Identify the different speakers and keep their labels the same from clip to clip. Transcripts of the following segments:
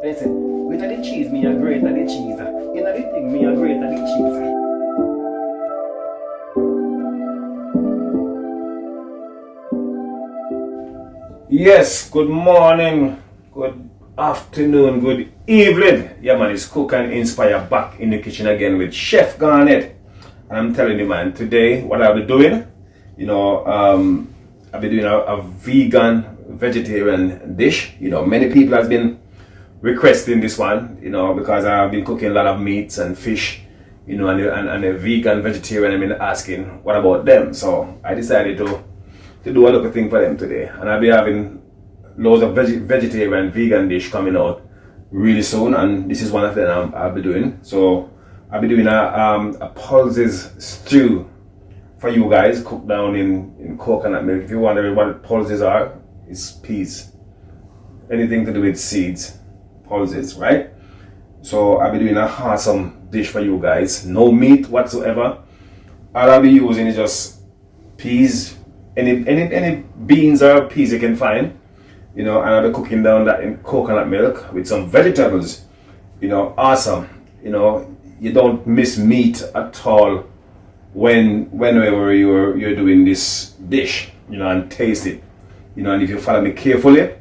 Speaker 1: Listen, with the cheese, me a grate the cheese. In the thing, me a grate the cheese. Yes, good morning, good afternoon, good evening. Yeah man, it's Cook and Inspire back in the kitchen again with Chef Garnet. And I'm telling you man, today what I'll be doing, I'll be doing a vegan, vegetarian dish. Many people has been requesting this one, because I've been cooking a lot of meats and fish, and a vegan, vegetarian, I've been asking what about them. So I decided to do a little thing for them today, and I'll be having loads of vegetarian vegan dish coming out really soon, and this is one of them I'll be doing. So I'll be doing a pulses stew for you guys, cooked down in coconut milk. If you're wondering what pulses are, it's peas, anything to do with seeds, pulses, right? So I'll be doing a awesome dish for you guys, no meat whatsoever. All I'll be using is just peas, any beans or peas you can find, and I'll be cooking down that in coconut milk with some vegetables. Awesome. You don't miss meat at all whenever you're doing this dish, and taste it. And if you follow me carefully,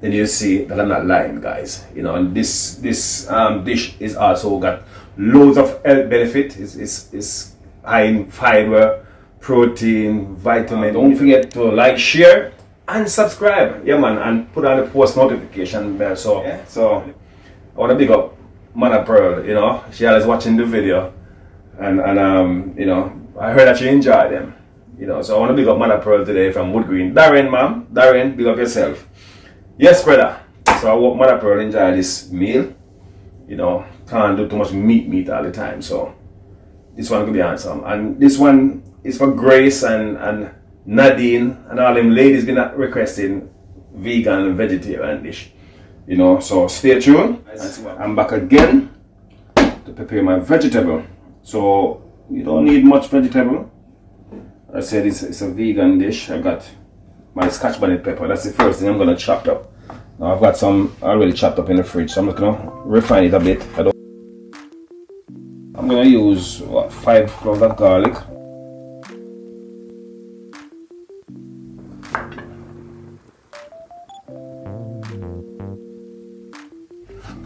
Speaker 1: then you see that I'm not lying, guys. And this dish is also got loads of health benefit. It's high in fiber, protein, vitamin. Don't forget to like, share, and subscribe. Yeah, man, and put on the post notification bell. So I want to big up Mother Pearl. She was watching the video, and I heard that she enjoyed them. So I want to big up Mother Pearl today from Wood Green. Darren, big up yourself. Yes, brother. So I hope Mother Pearl enjoy this meal. Can't do too much meat all the time. So this one could be awesome. And this one is for Grace and Nadine and all them ladies been requesting vegan and vegetarian dish. So stay tuned. I'm back again to prepare my vegetable. So you don't need much vegetable. I said it's a vegan dish. I got my Scotch bonnet pepper. That's the first thing I'm gonna chop up. Now I've got some already chopped up in the fridge, so I'm just gonna refine it a bit. I'm gonna use 5 cloves of garlic.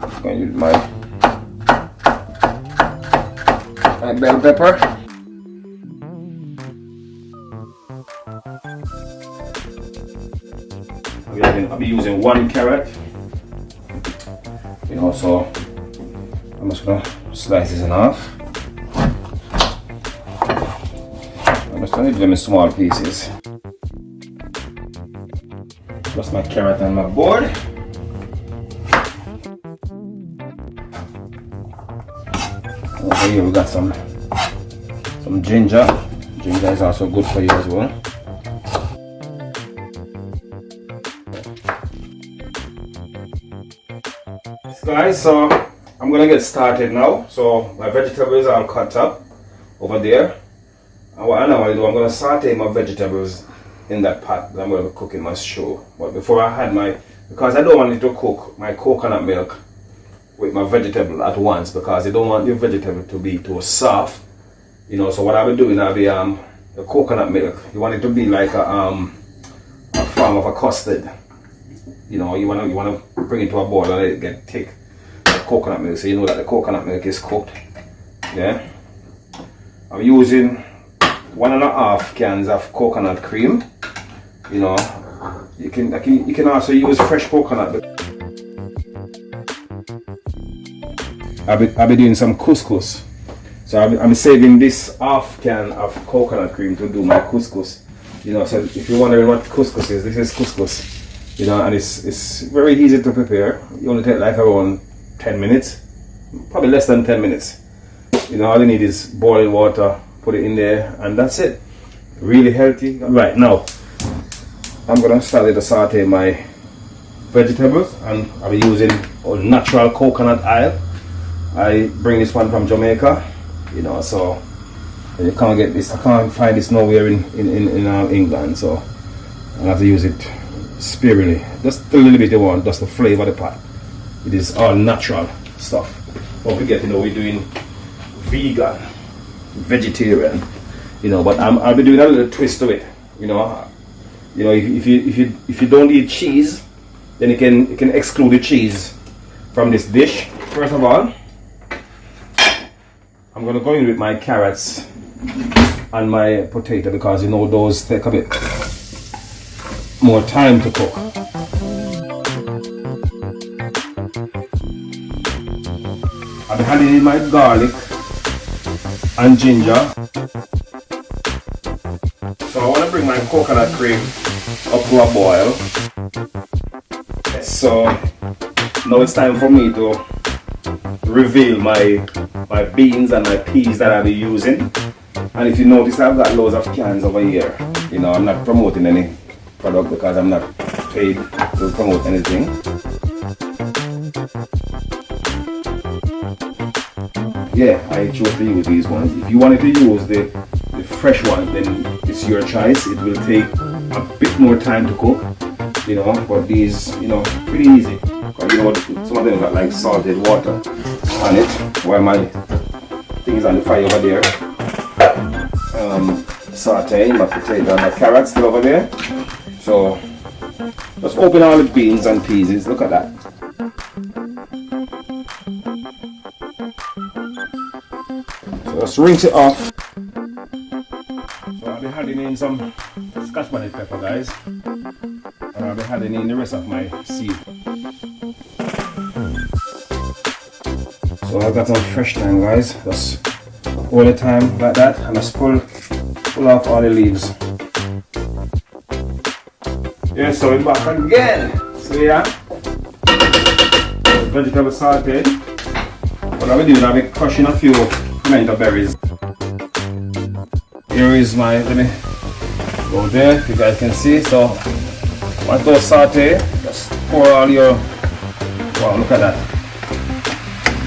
Speaker 1: I'm gonna use my bell pepper. I'll be using 1 carrot. So I'm just gonna slice this in half. I'm just gonna leave them in small pieces. Just my carrot on my board. Over here we got some ginger. Ginger is also good for you as well. Guys, so I'm gonna get started now. So my vegetables are cut up over there, and what I normally do, I'm gonna saute my vegetables in that pot that I'm gonna be cooking my stew. But before I had because I don't want to cook my coconut milk with my vegetable at once, because I don't want your vegetable to be too soft. So what I'll be doing, I'll be the coconut milk. You want it to be like a form of a custard. You wanna bring it to a boil and let it get thick. Coconut milk, so you know that the coconut milk is cooked. Yeah, I'm using 1.5 cans of coconut cream. You can also use fresh coconut. I'll be doing some couscous, so I'm saving this half can of coconut cream to do my couscous. So if you're wondering what couscous is, this is couscous. And it's very easy to prepare. You only take like around 10 minutes, probably less than 10 minutes. All you need is boiling water, put it in there, and that's it. Really healthy. Right now, I'm gonna start to saute my vegetables, and I'll be using natural coconut oil. I bring this one from Jamaica, so you can't get this. I can't find this nowhere in England, so I have to use it sparingly, just a little bit. You want just to flavor the pot. It is all natural stuff. Don't forget, you know, we're doing vegan, vegetarian, you know, but I'll be doing a little twist to it, you know. You know, if you don't eat cheese, then you can exclude the cheese from this dish. First of all, I'm gonna go in with my carrots and my potato, because you know those take a bit more time to cook. I'll be adding in my garlic and ginger. So I want to bring my coconut cream up to a boil. So now it's time for me to reveal my beans and my peas that I'll be using. And if you notice, I've got loads of cans over here. You know, I'm not promoting any product because I'm not paid to promote anything. Yeah, I chose to use these ones. If you wanted to use the fresh one, then it's your choice. It will take a bit more time to cook, you know, but these, you know, pretty easy. Because, you know, some of them got like salted water on it, while my thing is on the fire over there. Sauteing my potato and my carrots still over there. So let's open all the beans and peas. Look at that. So let's rinse it off. So I'll be adding in some Scotch bonnet pepper, guys. And I'll be adding in the rest of my seed. So I've got some fresh thyme, guys. Just hold the thyme like that and just pull off all the leaves. Yeah, so we're back again. So yeah, vegetable sauteed. What I'll be doing, I'll be crushing a few pimento berries. Here is my, let me go there if you guys can see. So once those saute, just pour all your, wow, look at that.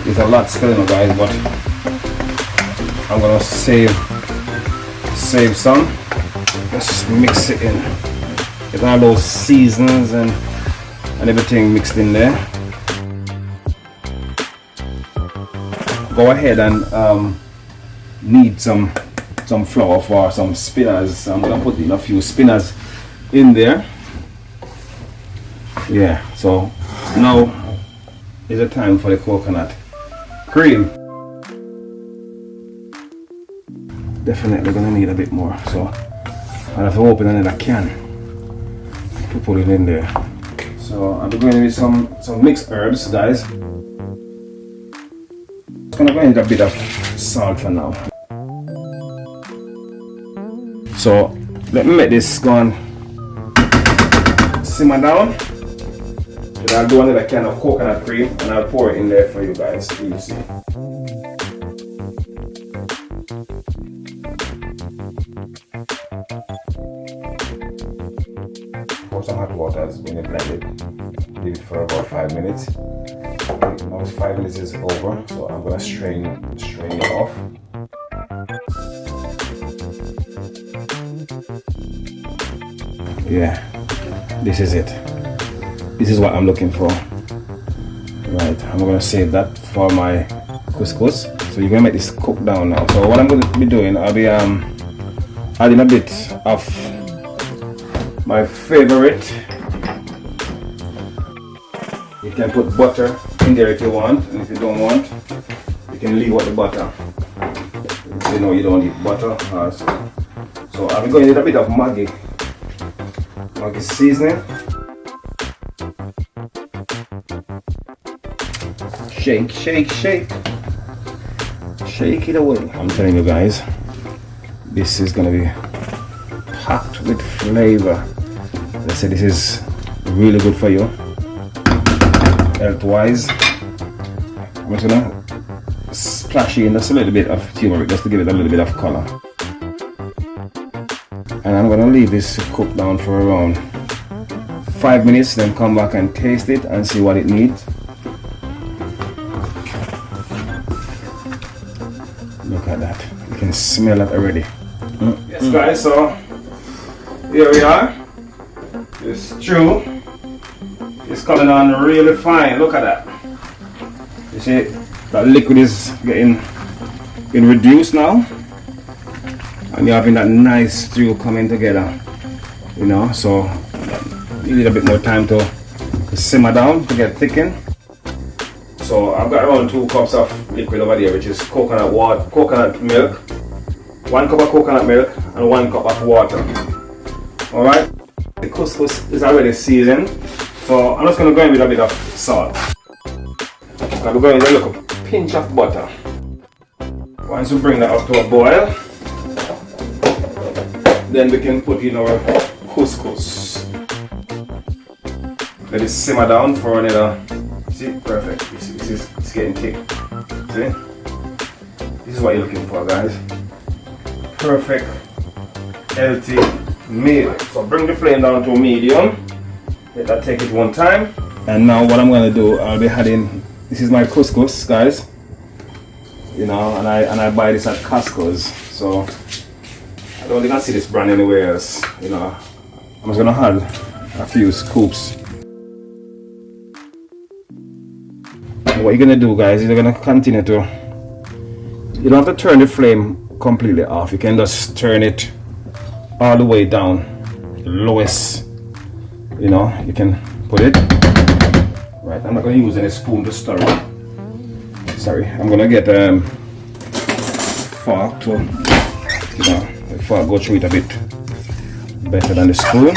Speaker 1: There's a lot still, you know, guys, but I'm gonna save some. Just mix it in. Get all those seasons and everything mixed in there. Go ahead and knead some flour for some spinach. So I'm gonna put in a few spinach in there. Yeah, so now is the time for the coconut cream. Definitely gonna need a bit more, so I'll have to open another can to put it in there. So I'll be going with some mixed herbs, guys. I'm gonna go in a bit of salt for now. So let me make this go and simmer down. Then I'll do another can of coconut cream and I'll pour it in there for you guys to see. Pour some hot water when you blend it. Leave it for about 5 minutes. Now 5 minutes is over, so I'm gonna strain it off. Yeah, this is it. This is what I'm looking for. Right, I'm gonna save that for my couscous. So you're gonna make this cook down now. So what I'm gonna be doing, I'll be adding a bit of my favorite. You can put butter in there if you want, and if you don't want, you can leave out the butter. If you know you don't need butter. So I'll be going with a bit of Maggi seasoning. Shake, shake, shake. Shake it away. I'm telling you guys, this is gonna be packed with flavor. They say this is really good for you, health-wise. I'm just gonna splash in just a little bit of turmeric just to give it a little bit of color. And I'm gonna leave this to cook down for around 5 minutes, then come back and taste it and see what it needs. Look at that. You can smell it already. Yes guys, so here we are. It's true. It's coming on really fine. Look at that. You see that liquid is getting reduced now, and you're having that nice stew coming together, you know. So you need a bit more time to simmer down to get thickened. So I've got around 2 cups of liquid over there, which is coconut milk, 1 cup of coconut milk and 1 cup of water. Alright, the couscous is already seasoned, so I'm just going to go in with a bit of salt. I'm going to look a pinch of butter. Once we bring that up to a boil, then we can put in our couscous. Let it simmer down for another. See, perfect. This is it's getting thick. See, this is what you're looking for, guys. Perfect, healthy meal. So bring the flame down to medium. Let that take it one time. And now what I'm gonna do, I'll be adding. This is my couscous, guys. You know, and I buy this at Costco's. So I don't think I see this brand anywhere else. You know, I'm just gonna add a few scoops. And what you're gonna do, guys, is you're gonna continue to. You don't have to turn the flame completely off. You can just turn it all the way down, the lowest. You know, you can put it. Right, I'm not gonna use any spoon to stir it. Sorry, I'm gonna get fork to, you know, the fork go through it a bit better than the spoon.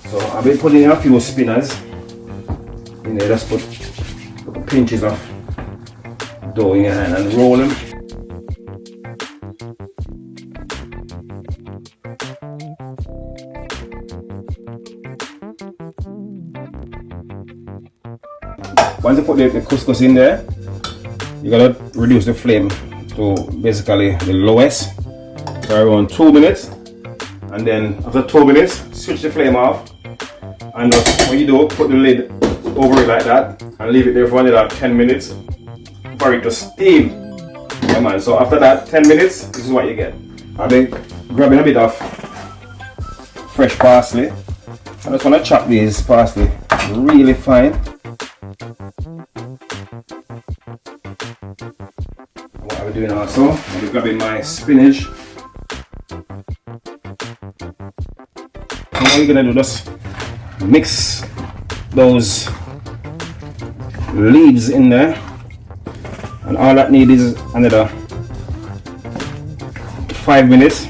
Speaker 1: So I'll be putting in a few spinners in there. Just put pinches of dough in your hand and roll them. Once you put the couscous in there, you gotta reduce the flame to basically the lowest for around 2 minutes, and then after 2 minutes, switch the flame off, and when you do, put the lid over it like that and leave it there for another 10 minutes for it to steam. Yeah, man. So after that 10 minutes, this is what you get. I'll be grabbing a bit of fresh parsley. I just want to chop these parsley really fine. What I'll be doing also, I'll be grabbing my spinach. And what you're gonna do, just mix those leaves in there, and all that need is another 5 minutes.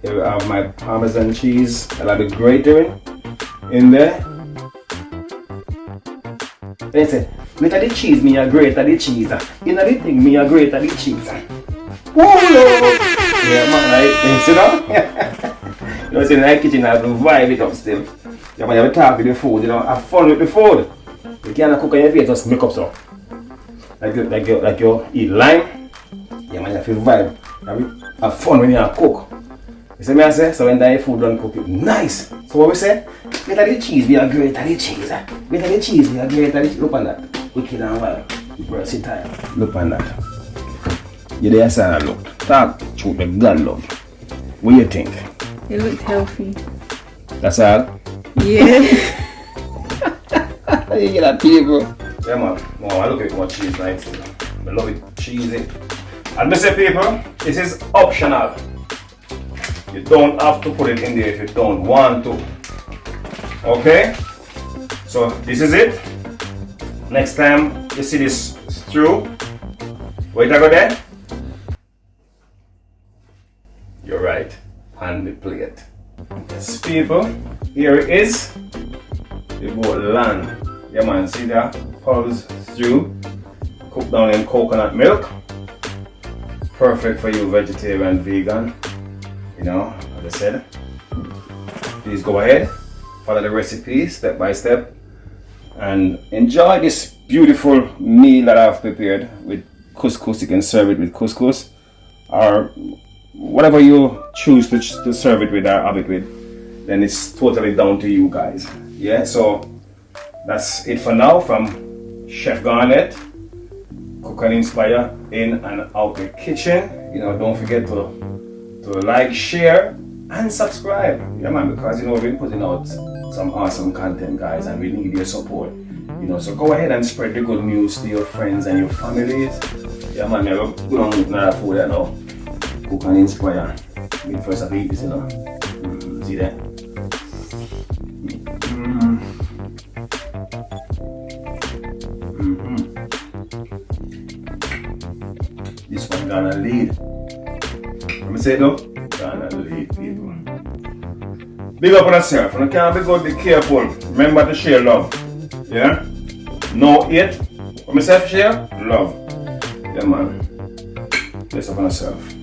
Speaker 1: Here we have my Parmesan cheese that I'll be grating in there. They say, "With the cheese, me a grate the cheese. In the thing, me a grate the cheese." Whoa! Yeah, man, right? You know? You know, in the kitchen, I have to vibe it up still. Yeah, man, you have to talk with the food, you know, have fun with the food. You can't cook on your face, just make up so. Like you eat lime. Yeah, man, you have to vibe. Have fun when you cook. You see me I say? So when the food done cook it nice. So what we say? Get the cheese, we are great at the cheese. Get the cheese, we are great at the cheese. Look on that. Wicked and wild. Bro, sit tight. Look on that. You there, sir, look. Talk truth, the God love. What do you think?
Speaker 2: It looked healthy.
Speaker 1: That's all?
Speaker 2: Yeah.
Speaker 1: You get that people. Yeah, man. Oh, I look at what cheese nice. I love it cheesy. And I say, people, this is optional. You don't have to put it in there if you don't want to. Okay? So this is it. Next time you see this stew, wait a go there. You're right. Hand the plate. Yes, people. Here it is. The boat land. Yeah, man. See that? Pulse stew. Cooked down in coconut milk. Perfect for you, vegetarian, vegan. You know, as I said, please go ahead, follow the recipe step by step, and enjoy this beautiful meal that I've prepared with couscous. You can serve it with couscous or whatever you choose to serve it with or have it with. Then it's totally down to you guys. Yeah, so that's it for now from Chef Garnet, Cook and Inspire in and out the kitchen. You know, don't forget to like, share, and subscribe. Yeah, man, because you know we've been putting out some awesome content, guys, and we need your support. You know, so go ahead and spread the good news to your friends and your families. Yeah, man, we're going to another food there now. Who can inspire? Me first have to eat this, you know. See that? This one gonna lead. Let me say it though. Gonna lead, people. Big up on yourself. You can't be good, be careful. Remember to share love. Yeah? No hate. When I say share, love. Yeah, man. Bless up on yourself.